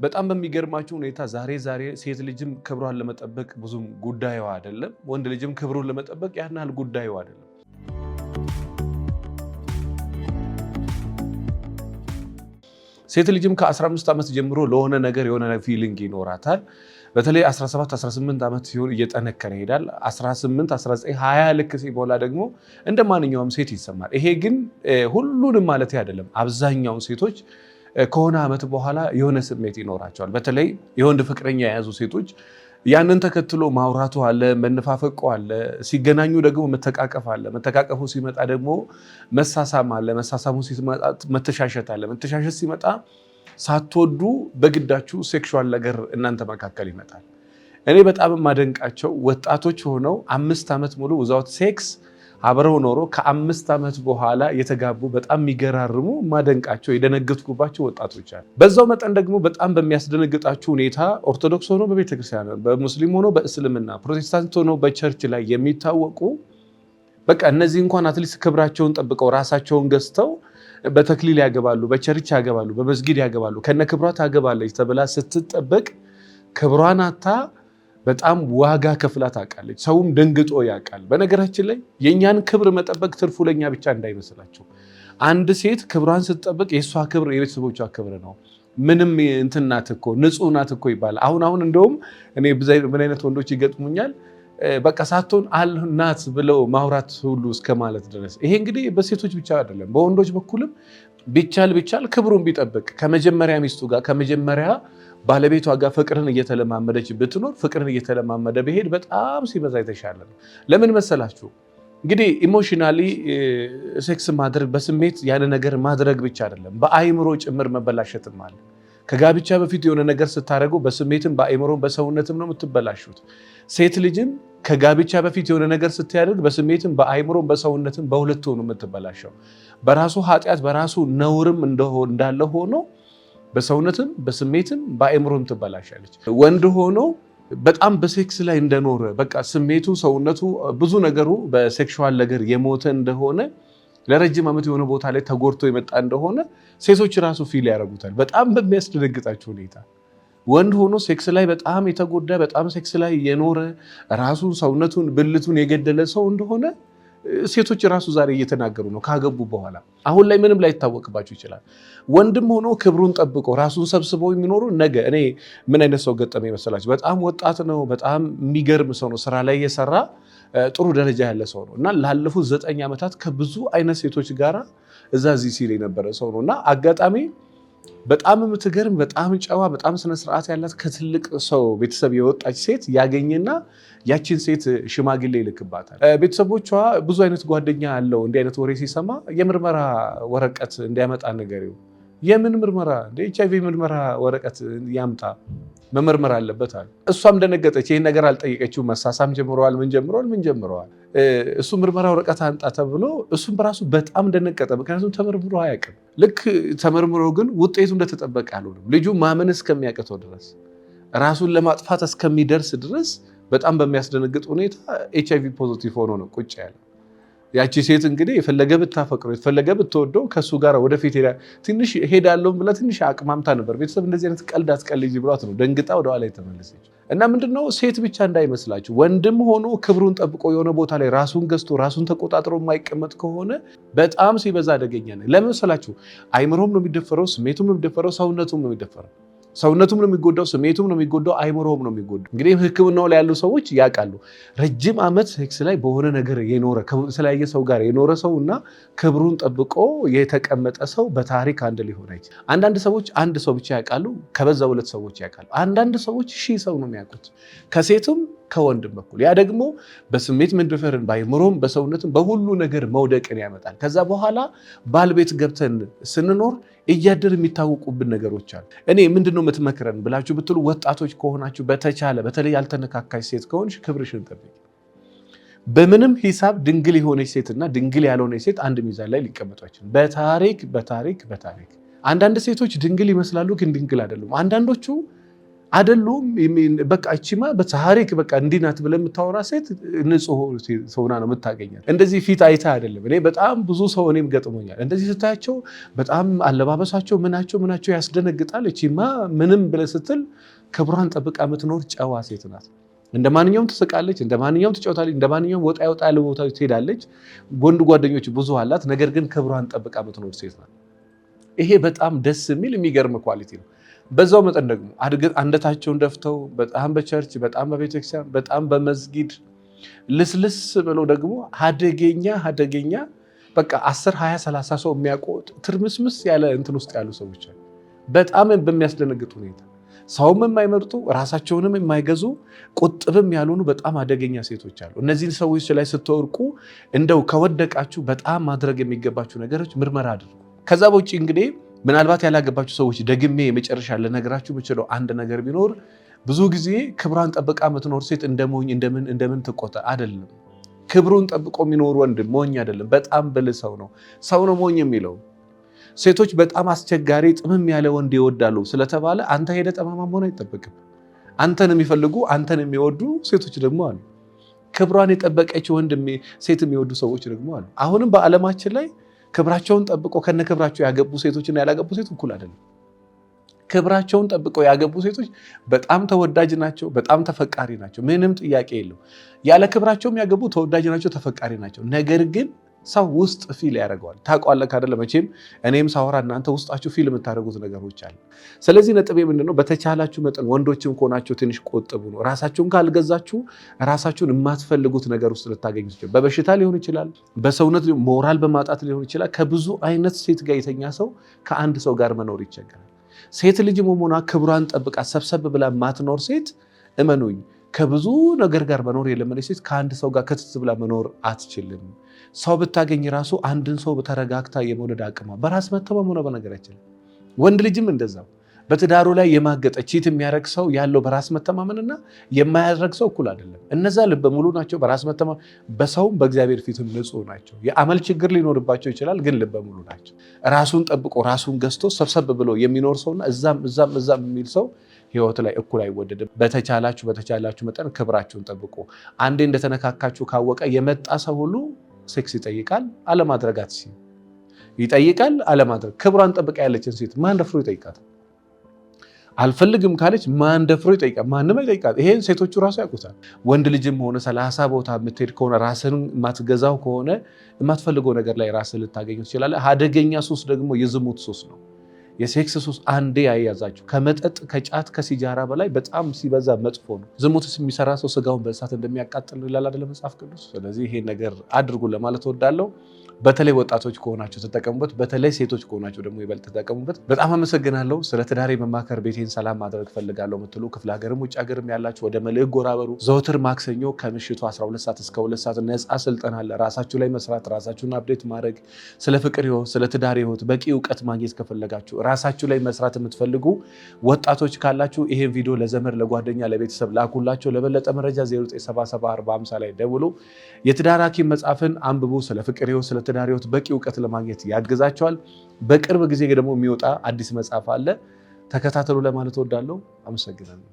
በጣም በሚገርማችሁ ሁኔታ ዛሬ ሴት ልጅም ክብሯን ለመጠበቅ ብዙም ጉዳዩ አይደለም። ወንድ ልጅም ክብሩን ለመጠበቅ ያን ያህል ጉዳዩ አይደለም። ሴት ልጅም ከ15 ዓመት ጀምሮ ለሆነ ነገር የሆነ ፊሊንግ ይኖራታል። በተለይ 17 18 ዓመት ሲሆን እየጠነከረ ይሄዳል። 18 19 20 ልክ ሲሞላ ደግሞ እንደ ማንኛውም ሴት ይሰማል። ይሄ ግን ሁሉንም ማለት አይደለም። አብዛኛውን ሴቶች ከሆነ ዓመት በኋላ የሆነ ስሜት ይኖራቸዋል። በተለይ የወንድ ፍቅረኛ የያዙ ሴቶች ያንን ተከትሎ ማውራቱ አለ፣ መነፋፈቁ አለ፣ ሲገናኙ ደግሞ መተቃቀፍ አለ። መተቃቀፉ ሲመጣ ደግሞ መሳሳም አለ፣ መሳሳሙ ሲመጣ መተሻሸት አለ። መተሻሸት ሲመጣ ሳትወዱ በግዳችሁ ሴክሹዋል ነገር እናንተ መካከል ይመጣል። እኔ በጣም የማደንቃቸው ወጣቶች ሆነው 5 ዓመት ሙሉ ዊዛውት ሴክስ አብረው ኖሮ ከ5 ዓመት በኋላ የተጋቡ በጣም የሚገራርሙ ማደንቃቸው የደነገጥኩባቸው ወጣቶች አሉ። በዛው መጠን ደግሞ በጣም በሚያስደነግጣችሁ ሁኔታ ኦርቶዶክስ ሆኖ በቤተክርስቲያን፣ በሙስሊም ሆኖ በእስልምና፣ ፕሮቴስታንት ሆኖ በቸርች ላይ የሚታወቁ በቃ እነዚህ እንኳን አትሊስት ክብራቸውን ጠብቀው ራሳቸውን ገዝተው በተክሊል ያገባሉ፣ በቸርች ያገባሉ፣ በመስጊድ ያገባሉ፣ ከነ ክብሯ ታገባለች ተብላ ስትጠበቅ ክብሯን አታ በጣም ዋጋ ከፍላ ታውቃለች። ሰውም ደንግጦ ያውቃል። በነገራችን ላይ የእኛን ክብር መጠበቅ ትርፉ ለኛ ብቻ እንዳይመስላችሁ። አንድ ሴት ክብሯን ስትጠብቅ የእሷ ክብር የቤተሰቦቿ ክብር ነው። ምንም እንትን ናት እኮ ንጹህ ናት እኮ ይባላል። አሁን እንደውም እኔ ምን አይነት ወንዶች ይገጥሙኛል፣ በቃ ሳትሆን አልናት ብለው ማውራት ሁሉ እስከ ማለት ድረስ። ይሄ እንግዲህ በሴቶች ብቻ አይደለም፣ በወንዶች በኩልም ቢቻል ክብሩን ቢጠብቅ ከመጀመሪያ ሚስቱ ጋር ከመጀመሪያ ባለቤቷ ጋር ፍቅርን እየተለማመደች ብትኖር ፍቅርን እየተለማመደ ብሄድ በጣም ሲበዛ የተሻለ ነው። ለምን መሰላችሁ? እንግዲህ ኢሞሽናሊ ሴክስ ማድረግ በስሜት ያን ነገር ማድረግ ብቻ አይደለም፣ በአይምሮ ጭምር መበላሸትም አለ። ከጋብቻ በፊት የሆነ ነገር ስታደርጉ በስሜትም በአይምሮም በሰውነትም ነው የምትበላሹት። ሴት ልጅም ከጋብቻ በፊት የሆነ ነገር ስታደርግ በስሜትም በአይምሮም በሰውነትም በሁለቱ ነው የምትበላሸው። በራሱ ኃጢአት በራሱ ነውርም እንዳለ ሆኖ በሰውነትም በስሜትም በአእምሮም ትበላሻለች። ወንድ ሆኖ በጣም በሴክስ ላይ እንደኖረ በቃ ስሜቱ ሰውነቱ ብዙ ነገሩ በሴክሹዋል ነገር የሞተ እንደሆነ ለረጅም ዓመት የሆነ ቦታ ላይ ተጎድቶ የመጣ እንደሆነ ሴቶች ራሱ ፊል ያደርጉታል። በጣም በሚያስደነግጣቸው ሁኔታ ወንድ ሆኖ ሴክስ ላይ በጣም የተጎዳ በጣም ሴክስ ላይ የኖረ ራሱ ሰውነቱን ብልቱን የገደለ ሰው እንደሆነ ሴቶች ራሱ ዛሬ እየተናገሩ ነው ካገቡ በኋላ። አሁን ላይ ምንም ላይ ይታወቅባቸው ይችላል። ወንድም ሆኖ ክብሩን ጠብቆ ራሱን ሰብስበው የሚኖሩ ነገ እኔ ምን አይነት ሰው ገጠመ ይመስላችሁ? በጣም ወጣት ነው፣ በጣም የሚገርም ሰው ነው፣ ስራ ላይ የሰራ ጥሩ ደረጃ ያለ ሰው ነው እና ላለፉት 9 ዓመታት ከብዙ አይነት ሴቶች ጋራ እዚህ ሲል የነበረ ሰው ነው እና አጋጣሚ በጣም የምትገርም በጣም ጨዋ በጣም ስነስርዓት ያላት ከትልቅ ሰው ቤተሰብ የወጣች ሴት ያገኝና ያችን ሴት ሽማግሌ ይልክባታል። ቤተሰቦቿ ብዙ አይነት ጓደኛ ያለው እንዲህ አይነት ወሬ ሲሰማ የምርመራ ወረቀት እንዲያመጣ ነገሬው። የምን ምርመራ? HIV ምርመራ ወረቀት ያምጣ፣ መመርመር አለበት አለ። እሷም ደነገጠች። ይህን ነገር አልጠየቀችው። መሳሳም ጀምረዋል። ምን ጀምረዋል? እሱ ምርመራ ወረቀት አንጣ ተብሎ እሱም በራሱ በጣም ደነቀጠ። ምክንያቱም ተመርምሮ አያውቅም። ልክ ተመርምሮ ግን ውጤቱ እንደተጠበቀ አልሆነም። ልጁ ማመን እስከሚያቅተው ድረስ ራሱን ለማጥፋት እስከሚደርስ ድረስ በጣም በሚያስደነግጥ ሁኔታ HIV ፖዚቲቭ ሆኖ ነው ቁጭ ያለ። ያቺ ሴት እንግዲህ የፈለገ ብታፈቅረው የፈለገ ብትወደው ከሱ ጋር ወደፊት ትንሽ ሄዳለሁ ብላ ትንሽ አቅማምታ ነበር። ቤተሰብ እንደዚህ አይነት ቀልድ አትቀልጂ ብሏት ነው ደንግጣ ወደኋላ የተመለሰች። እና ምንድነው ሴት ብቻ እንዳይመስላችሁ፣ ወንድም ሆኖ ክብሩን ጠብቆ የሆነ ቦታ ላይ ራሱን ገዝቶ ራሱን ተቆጣጥሮ የማይቀመጥ ከሆነ በጣም ሲበዛ አደገኛ ነው። ለምን መሰላችሁ? አይምሮም ነው የሚደፈረው፣ ስሜቱም ነው የሚደፈረው፣ ሰውነቱም ነው የሚደፈረው። ሰውነቱም ነው የሚጎዳው፣ ስሜቱም ነው የሚጎዳው፣ አይምሮም ነው የሚጎዳው። እንግዲህ ሕክምናው ላይ ያሉ ሰዎች ያውቃሉ። ረጅም ዓመት ሴክስ ላይ በሆነ ነገር የኖረ ከተለያየ ሰው ጋር የኖረ ሰው እና ክብሩን ጠብቆ የተቀመጠ ሰው በታሪክ አንድ ሊሆን አይችልም። አንዳንድ ሰዎች አንድ ሰው ብቻ ያውቃሉ፣ ከበዛ 2 ሰዎች ያውቃሉ። አንዳንድ ሰዎች 1000 ሰው ነው የሚያውቁት ከሴቱም ከወንድም በኩል። ያ ደግሞ በስሜት መደፈርን በአይምሮም በሰውነትም በሁሉ ነገር መውደቅን ያመጣል። ከዛ በኋላ ባልቤት ገብተን ስንኖር እያደር የሚታወቁብን ነገሮች አሉ። እኔ ምንድነው የምትመክረን ብላችሁ ብትሉ ወጣቶች ከሆናችሁ በተቻለ በተለይ ያልተነካካች ሴት ከሆንሽ ክብርሽን ጠብቂ። በምንም ሂሳብ ድንግል የሆነች ሴትና ድንግል ያልሆነች ሴት አንድ ሚዛን ላይ ሊቀመጡ አይችልም። በታሪክ አንዳንድ ሴቶች ድንግል ይመስላሉ ግን ድንግል አይደሉም። አንዳንዶቹ አይደሉም። በቃ እቺማ በታሪክ በቃ እንዲህ ናት ብለህ የምታወራ ሴት ንጹህ ሰውና ነው የምታገኛት። እንደዚህ ፊት አይታ አይደለም። እኔ በጣም ብዙ ሰው እኔም ገጥሞኛል። እንደዚህ ስታያቸው በጣም አለባበሳቸው ምናቸው ያስደነግጣል። እቺማ ምንም ብለህ ስትል ክብሯን ጠብቃ የምትኖር ጨዋ ሴት ናት። እንደ ማንኛውም ትስቃለች፣ እንደ ማንኛውም ትጫወታለች፣ እንደ ማንኛውም ወጣ ያለ ቦታ ትሄዳለች። ወንድ ጓደኞች ብዙ አላት። ነገር ግን ክብሯን ጠብቃ የምትኖር ሴት ናት። ይሄ በጣም ደስ የሚል የሚገርም ኳሊቲ ነው። በዛው መጠን ደግሞ አንደታቸውን ደፍተው በጣም በቸርች በጣም በቤተክርስቲያን በጣም በመስጊድ ልስልስ ብለው ደግሞ ሀደገኛ በቃ 10 20 30 ሰው የሚያውቁት ትርምስምስ ያለ እንትን ውስጥ ያሉ ሰዎች አሉ። በጣም በሚያስደነግጥ ሁኔታ ሰውም የማይመርጡ ራሳቸውንም የማይገዙ ቁጥብም ያልሆኑ በጣም አደገኛ ሴቶች አሉ። እነዚህን ሰዎች ላይ ስትወርቁ እንደው ከወደቃችሁ በጣም ማድረግ የሚገባችሁ ነገሮች ምርመራ አድርጉ። ከዛ በውጭ እንግዲህ ምናልባት ያላገባችሁ ሰዎች ደግሜ የመጨረሻ ልነግራችሁ የምችለው አንድ ነገር ቢኖር ብዙ ጊዜ ክብሯን ጠብቃ የምትኖር ሴት እንደሞኝ እንደምን ትቆጠር አይደለም። ክብሩን ጠብቆ የሚኖር ወንድ ሞኝ አይደለም፣ በጣም ብልህ ሰው ነው ሞኝ የሚለው። ሴቶች በጣም አስቸጋሪ ጥምም ያለ ወንድ ይወዳሉ ስለተባለ አንተ ሄደ ጠማማ መሆን አይጠበቅም። አንተን የሚፈልጉ አንተን የሚወዱ ሴቶች ደግሞ አሉ። ክብሯን የጠበቀች ሴት የሚወዱ ሰዎች ደግሞ አሉ። አሁንም በዓለማችን ላይ ክብራቸውን ጠብቆ ከነ ክብራቸው ያገቡ ሴቶችና ያላገቡ ሴቶች እኩል አይደለም። ክብራቸውን ጠብቀው ያገቡ ሴቶች በጣም ተወዳጅ ናቸው፣ በጣም ተፈቃሪ ናቸው። ምንም ጥያቄ የለው። ያለ ክብራቸውም ያገቡ ተወዳጅ ናቸው፣ ተፈቃሪ ናቸው። ነገር ግን ሰው ውስጥ ፊል ያደርገዋል። ታውቃለህ አይደለ? መቼም እኔም ሳወራ እናንተ ውስጣችሁ ፊል የምታደርጉት ነገሮች አሉ። ስለዚህ ነጥቤ ምንድነው? በተቻላችሁ መጠን ወንዶችም ከሆናችሁ ትንሽ ቆጥቡ ነው። ራሳችሁን ካልገዛችሁ ራሳችሁን የማትፈልጉት ነገር ውስጥ ልታገኙ ትችላላችሁ። በበሽታ ሊሆን ይችላል፣ በሰውነት ሞራል በማጣት ሊሆን ይችላል። ከብዙ አይነት ሴት ጋር የተኛ ሰው ከአንድ ሰው ጋር መኖር ይቸገራል። ሴት ልጅ መሆኗ ክብሯን ጠብቃ ሰብሰብ ብላ ማትኖር ሴት እመኑኝ ከብዙ ነገር ጋር መኖር የለመደች ሴት ከአንድ ሰው ጋር ክትት ብላ መኖር አትችልም። ሰው ብታገኝ ራሱ አንድን ሰው በተረጋግታ የመውደድ አቅሟ በራስ መተማመኗ በነገራችን ወንድ ልጅም እንደዛው በትዳሩ ላይ የማገጠ ቺት የሚያደርግ ሰው ያለው በራስ መተማመንና የማያደርግ ሰው እኩል አይደለም። እነዛ ልበ ሙሉ ናቸው፣ በራስ መተማመን በሰውም በእግዚአብሔር ፊትም ንጹህ ናቸው። የአመል ችግር ሊኖርባቸው ይችላል፣ ግን ልበ ሙሉ ናቸው። ራሱን ጠብቆ ራሱን ገዝቶ ሰብሰብ ብሎ የሚኖር ሰውና እዛም የሚል ሰው ህይወት ላይ እኩል አይወደድም። በተቻላችሁ መጠን ክብራችሁን ጠብቁ። አንዴ እንደተነካካችሁ ካወቀ የመጣ ሰው ሁሉ ሴክስ ይጠይቃል፣ አለማድረጋት ይጠይቃል፣ አለማድረግ። ክብሯን ጠብቃ ያለችን ሴት ማን ደፍሮ ይጠይቃታል? አልፈልግም ካለች ማን ደፍሮ ይጠይቃል? ማንም አይጠይቃት። ይሄን ሴቶቹ ራሱ ያውቁታል። ወንድ ልጅም ሆነ 30 ቦታ የምትሄድ ከሆነ ራስን የማትገዛው ከሆነ የማትፈልገው ነገር ላይ ራስን ልታገኙ ትችላለህ። አደገኛ ሱስ ደግሞ የዝሙት ሱስ ነው። የሴክስ ሱስ አንዴ ያያዛችሁ ከመጠጥ ከጫት ከሲጃራ በላይ በጣም ሲበዛ መጥፎ ነው። ዝሙትስ የሚሰራ ሰው ስጋውን በእሳት እንደሚያቃጥል ይላል አይደለ መጽሐፍ ቅዱስ። ስለዚህ ይሄ ነገር አድርጉ ለማለት እወዳለሁ። በተለይ ወጣቶች ከሆናችሁ ተጠቀሙበት፣ በተለይ ሴቶች ከሆናችሁ ደግሞ ይበልጥ ተጠቀሙበት። በጣም አመሰግናለሁ። ስለ ትዳሬ መማከር ቤቴን ሰላም ማድረግ ፈልጋለሁ የምትሉ ክፍለ ሀገርም ውጭ ሀገርም ያላችሁ ወደ መልሕቅ ጎራ በሉ። ዘወትር ማክሰኞ ከምሽቱ 12 ሰዓት እስከ 2 ሰዓት ነፃ ስልጠና አለ። ራሳችሁ ላይ መስራት፣ ራሳችሁን አፕዴት ማድረግ፣ ስለ ፍቅር ህይወት፣ ስለ ትዳር ህይወት በቂ እውቀት ማግኘት ከፈለጋችሁ ራሳችሁ ላይ መስራት የምትፈልጉ ወጣቶች ካላችሁ ይሄን ቪዲዮ ለዘመድ ለጓደኛ ለቤተሰብ ላኩላቸው። ለበለጠ መረጃ 09774050 ላይ ደውሉ። የትዳር ሐኪም መጽሐፍን አንብቡ። ስለ ፍቅር ህይወት፣ ስለ ትዳር ህይወት በቂ እውቀት ለማግኘት ያግዛቸዋል። በቅርብ ጊዜ ደግሞ የሚወጣ አዲስ መጽሐፍ አለ፣ ተከታተሉ ለማለት እወዳለሁ። አመሰግናለሁ።